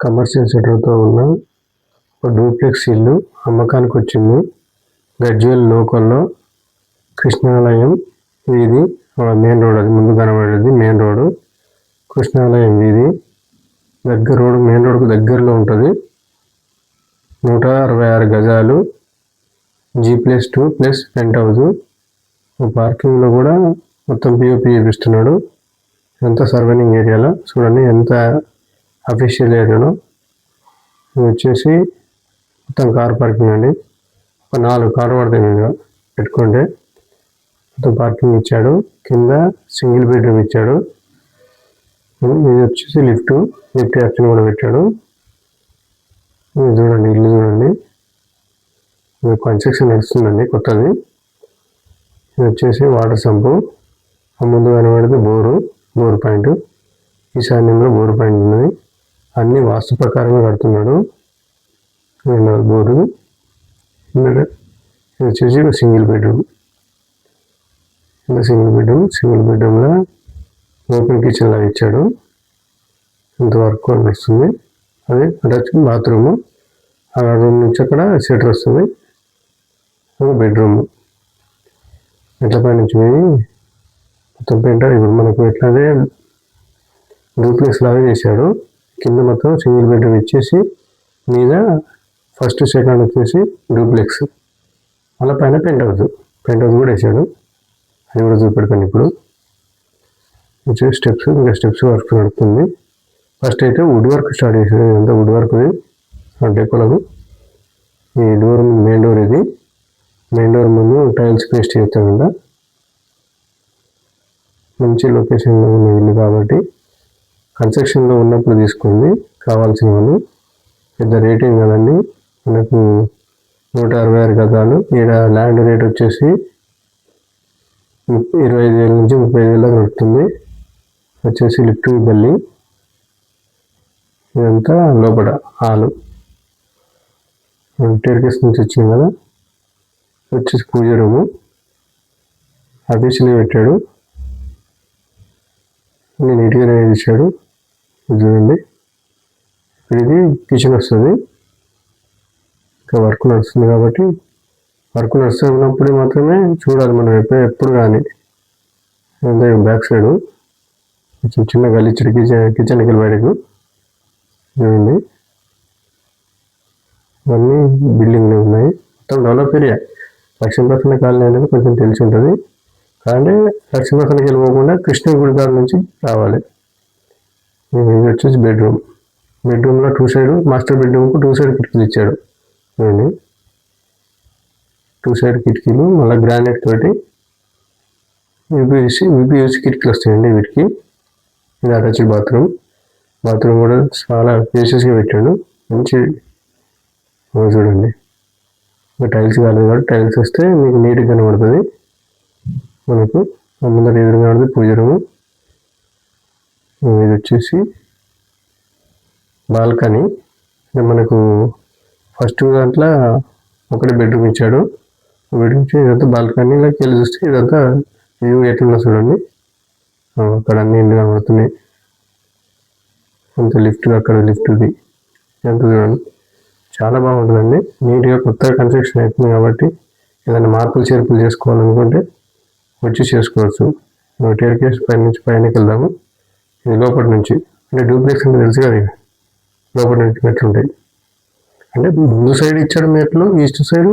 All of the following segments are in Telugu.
కమర్షియల్ షట్టర్తో ఉన్న ఒక డూప్లెక్స్ ఇల్లు అమ్మకానికి వచ్చింది. గజ్వేల్ లోకల్లో కృష్ణాలయం వీధి మెయిన్ రోడ్, అది ముందు కనబడేది మెయిన్ రోడ్. కృష్ణాలయం వీధి రోడ్ మెయిన్ రోడ్కు దగ్గరలో ఉంటుంది. 166 గజాలు, G+2+ పెంట్ హౌస్. పార్కింగ్లో కూడా మొత్తం పిఓపి చేపిస్తున్నాడు. ఎంత సర్వైనింగ్ ఏరియాలో చూడండి, ఎంత అఫీషియల్ ఏరియాలో. ఇది వచ్చేసి మొత్తం కార్ పార్కింగ్ అండి. ఒక 4 కార్లు పడతాయి మీద పెట్టుకుంటే. మొత్తం పార్కింగ్ ఇచ్చాడు. కింద సింగిల్ బెడ్రూమ్ ఇచ్చాడు. ఇది వచ్చేసి లిఫ్ట్ ఆప్షన్ కూడా పెట్టాడు. ఇది చూడండి, ఇల్లు చూడండి, కన్స్ట్రక్షన్ నడుస్తుందండి కొత్తది. ఇది వచ్చేసి వాటర్ సంపు. ముందు కనబడితే బోరు పాయింట్. ఈశాన్యంలో బోరు పాయింట్ ఉన్నది. అన్ని వాస్తు ప్రకారంగా కడుతున్నాడు. బోరు. ఇది వచ్చేసి సింగిల్ బెడ్రూమ్. సింగిల్ బెడ్రూమ్లో ఓపెన్ కిచెన్ లాగా ఇచ్చాడు. ఇంతవరకు వస్తుంది. అది అటాచ్ బాత్రూము. ఆ రూమ్ నుంచి అక్కడ షట్టర్ వస్తుంది. బెడ్రూమ్ మెట్ల పై నుంచి పోయి మొత్తం పెయింట్. ఇప్పుడు మనకు ఎట్లాగే డూప్లెక్స్ లాగా చేశాడు. కింద మొత్తం సింగిల్ బెడ్రూమ్ ఇచ్చేసి మీద ఫస్ట్ సెకండ్ వచ్చేసి డూప్లెక్స్, అలా పైన పెంట్ హౌస్ కూడా వేసాడు. అది కూడా చూపెడతాను ఇప్పుడు. వచ్చేసి స్టెప్స్, ఇంకా స్టెప్స్ వర్క్ నడుస్తుంది. ఫస్ట్ అయితే వుడ్ వర్క్ స్టార్ట్ చేసాడు. ఇదంతా వుడ్ వర్క్ది డెకోలకు. ఈ డోర్ మెయిన్ డోర్, ఇది మెయిన్ డోర్ ముందు టైల్స్ పేస్ట్ చేస్తాడు కదా. మంచి లొకేషన్లో ఉన్న ఇల్లు కాబట్టి కన్స్ట్రక్షన్లో ఉన్నప్పుడు తీసుకుంది కావాల్సిన వాళ్ళు. పెద్ద రేటింగ్ కదండి మనకు. 166 గజాలు. ఈడ ల్యాండ్ రేట్ వచ్చేసి 25,000 నుంచి 35,000 దాకా నడుస్తుంది. వచ్చేసి లిఫ్ట్ బల్లి. ఇదంతా లోపల హాలు. టెర్కేస్ నుంచి వచ్చింది కదా. వచ్చేసి పూజ రూము. అఫీషియల్గా పెట్టాడు. నీట్గానే ఇచ్చాడు. చూడండి, ఇది కిచెన్ వస్తుంది. ఇంకా వర్క్ నడుస్తుంది కాబట్టి వర్క్ నడుస్తున్నప్పుడు మాత్రమే చూడాలి మనం ఎప్పుడు కానీ. బ్యాక్ సైడ్ చిన్న గల్లిచ్చాడు కిచెన్కి బయటకు. చూడండి, ఇవన్నీ బిల్డింగ్లు ఉన్నాయి. మొత్తం డెవలప్ ఏరియా. లక్ష్మీప్రసన్న కాలనీ అనేది కొంచెం తెలిసి ఉంటుంది. కానీ లక్ష్మీప్రసన్నకి వెళ్ళిపోకుండా కృష్ణగుడి గారి నుంచి రావాలి. ఇది వచ్చేసి బెడ్రూమ్లో 2 సైడ్, మాస్టర్ బెడ్రూమ్కు 2 సైడ్ కిటికీలు ఇచ్చాడు. చూడండి, 2 సైడ్ కిటికీలు, మళ్ళీ గ్రానైట్ తోటి విపియూసి కిటికీలు వస్తాయండి వీటికి. ఇది అటాచ్డ్ బాత్రూమ్ కూడా చాలా స్పేషియస్గా పెట్టాడు. మంచి చూడండి, టైల్స్ కాలేదు కాబట్టి టైల్స్ వస్తే మీకు నీట్గా కనబడుతుంది. మనకు ముందర ఎదురుగా ఉంటుంది పూజ రూము. ఇది వచ్చేసి బాల్కనీ. మనకు ఫస్ట్ దాంట్లో ఒకటి బెడ్రూమ్ ఇచ్చాడు. బెడ్రూమ్ ఇచ్చి ఇదంతా బాల్కనీలోకి వెళ్ళి చూస్తే ఇదంతా వ్యూ ఎట్లున్నా చూడండి. అక్కడ అన్ని ఇండ్లు కనబడుతున్నాయి. అంత లిఫ్ట్, అక్కడ లిఫ్ట్ది ఎంత చూడండి, చాలా బాగుంటుందండి. నీట్గా కొత్తగా కన్స్ట్రక్షన్ అవుతుంది కాబట్టి ఏదైనా మార్పులు చేర్పులు చేసుకోవాలనుకుంటే వచ్చి చేసుకోవచ్చు. టెర్కేస్ పై నుంచి పైనకి వెళ్దాము. ఇది లోపటి నుంచి, అంటే డూప్లెక్స్ అంటే తెలుసు కదా, లోపటి నుంచి మెట్లు ఉంటాయి. అంటే ముందు సైడ్ ఇచ్చాడు మెట్లు, ఈస్ట్ సైడ్,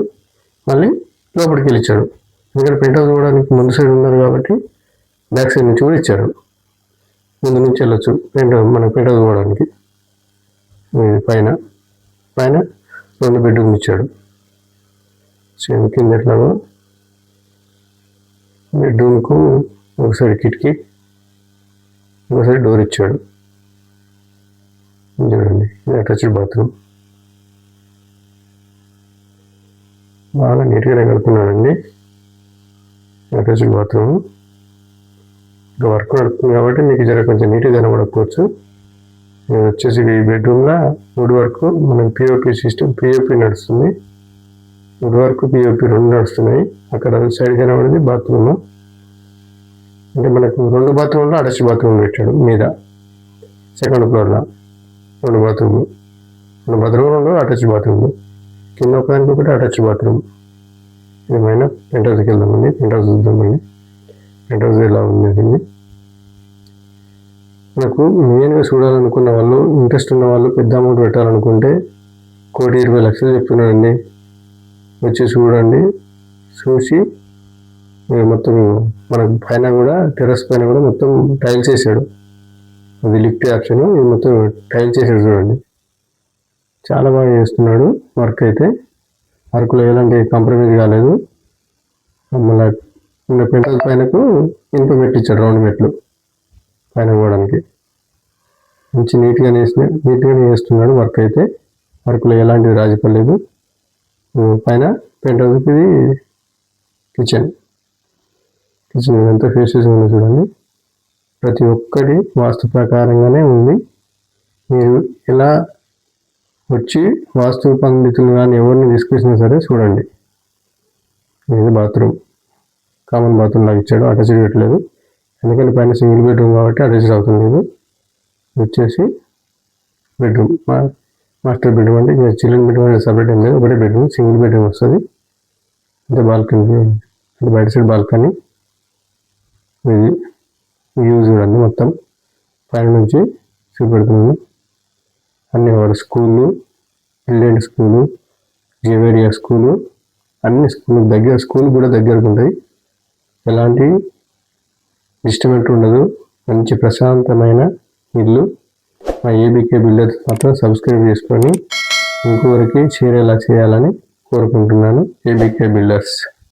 మళ్ళీ లోపలికి వెళ్ళి ఇచ్చాడు. ఎందుకంటే పెంట్ హౌస్ చూడడానికి ముందు సైడ్ ఉన్నారు కాబట్టి బ్యాక్ సైడ్ నుంచి కూడా ఇచ్చాడు. ముందు నుంచి వెళ్ళొచ్చు మన పెంట్ హౌస్ చూడడానికి. పైన 2 బెడ్రూమ్ ఇచ్చాడు. సేమ్ కింద ఎట్లాగో బెడ్రూమ్కు ఒక సైడ్ కిటికీ, ఒక సైడ్ డోర్ ఇచ్చాడు. చూడండి, ఇది అటాచ్డ్ బాత్రూమ్. బాగా నీట్గానే కడుతున్నాడండి. Attached bathroom. ఇంకా వర్క్ నడుస్తుంది కాబట్టి మీకు కొంచెం నీట్గా కనబడకపోవచ్చు. ఇది వచ్చేసి ఈ బెడ్రూమ్లో వుడ్ వర్క్, మనకి పిఓపి సిస్టమ్, పిఓపి నడుస్తుంది. వుడ్ వర్క్, పిఓపి 2 నడుస్తున్నాయి. అక్కడ సైడ్ కనబడింది బాత్రూమ్. అంటే మనకు 2 బాత్రూమ్లో అటాచ్డ్ బాత్రూమ్ పెట్టాడు మీద, సెకండ్ ఫ్లోర్లో. 2 బాత్రూమ్లు, 2 బాత్రూమ్లు అటాచ్ బాత్రూమ్లు, కింద ఒకదానికి ఒకటి అటాచ్ బాత్రూమ్. ఏమైనా పెంట్ హౌస్కి వెళ్దామండి, పెంట్ హౌస్ చూద్దామండి. పెంట్ హౌస్ ఎలా ఉంది దీన్ని. నాకు మెయిన్గా చూడాలనుకున్న వాళ్ళు, ఇంట్రెస్ట్ ఉన్న వాళ్ళు, పెద్ద అమౌంట్ పెట్టాలనుకుంటే 1,20,00,000 చెప్తున్నాడండి. వచ్చి చూడండి, చూసి మొత్తం మనకు పైన కూడా టెర్రస్ పైన కూడా మొత్తం టైల్స్ వేసాడు. అది లిఫ్ట్ ఆప్షన్, ఇది మొత్తం టైల్స్ వేసాడు చూడండి. చాలా బాగా చేస్తున్నాడు వర్క్ అయితే. వర్క్లో ఎలాంటి కాంప్రమైజ్ కాలేదు. మళ్ళీ ఉన్న పెంటల్ పైనకు ఇనుప పెట్టించాడు, రౌండ్ మెట్లు పైన పోవడానికి. మంచి నీట్గానే చేస్తున్నాడు వర్క్ అయితే. వర్క్లో ఎలాంటిది రాజీ పడలేదు. పైన పెంట్ హౌస్కి ఇది కిచెన్ ఎంత ఫేసెస్ ఉంది చూడండి. ప్రతి ఒక్కటి వాస్తు ప్రకారంగానే ఉంది. మీరు ఎలా వచ్చి వాస్తు పండితులు కానీ ఎవరిని తీసుకొచ్చినా సరే చూడండి. ఇది బాత్రూమ్, కామన్ బాత్రూమ్ లాగా ఇచ్చాడు, అటాచ్డ్ పెట్టలేదు. ఎందుకంటే పైన సింగిల్ బెడ్రూమ్ కాబట్టి అటాచ్డ్ అవుతుంది. వచ్చేసి బెడ్రూమ్, మాస్టర్ బెడ్రూమ్ అంటే చిల్డ్రన్ బెడ్రూమ్ అనేది సపరేట్ ఏం లేదు, ఒకటే బెడ్రూమ్, సింగిల్ బెడ్రూమ్ వస్తుంది. అంటే బాల్కనీ, బయట సైడ్ బాల్కనీ. ఇది వ్యూ చూడండి, మొత్తం పైన నుంచి చూపెడుతున్నాను. అన్ని వాడు స్కూళ్ళు, పిల్లల స్కూలు, జేవేరియా స్కూలు, అన్ని స్కూల్ దగ్గర, స్కూల్ కూడా దగ్గరకు ఉంటాయి. ఎలాంటి డిస్టర్బెన్స్ ఉండదు. మంచి ప్రశాంతమైన ఇల్లు. మా ఏబీకే బిల్డర్స్ మాత్రం సబ్స్క్రైబ్ చేసుకొని ఇంకొకరికి షేర్ ఎలా చేయాలని కోరుకుంటున్నాను. ABK builders.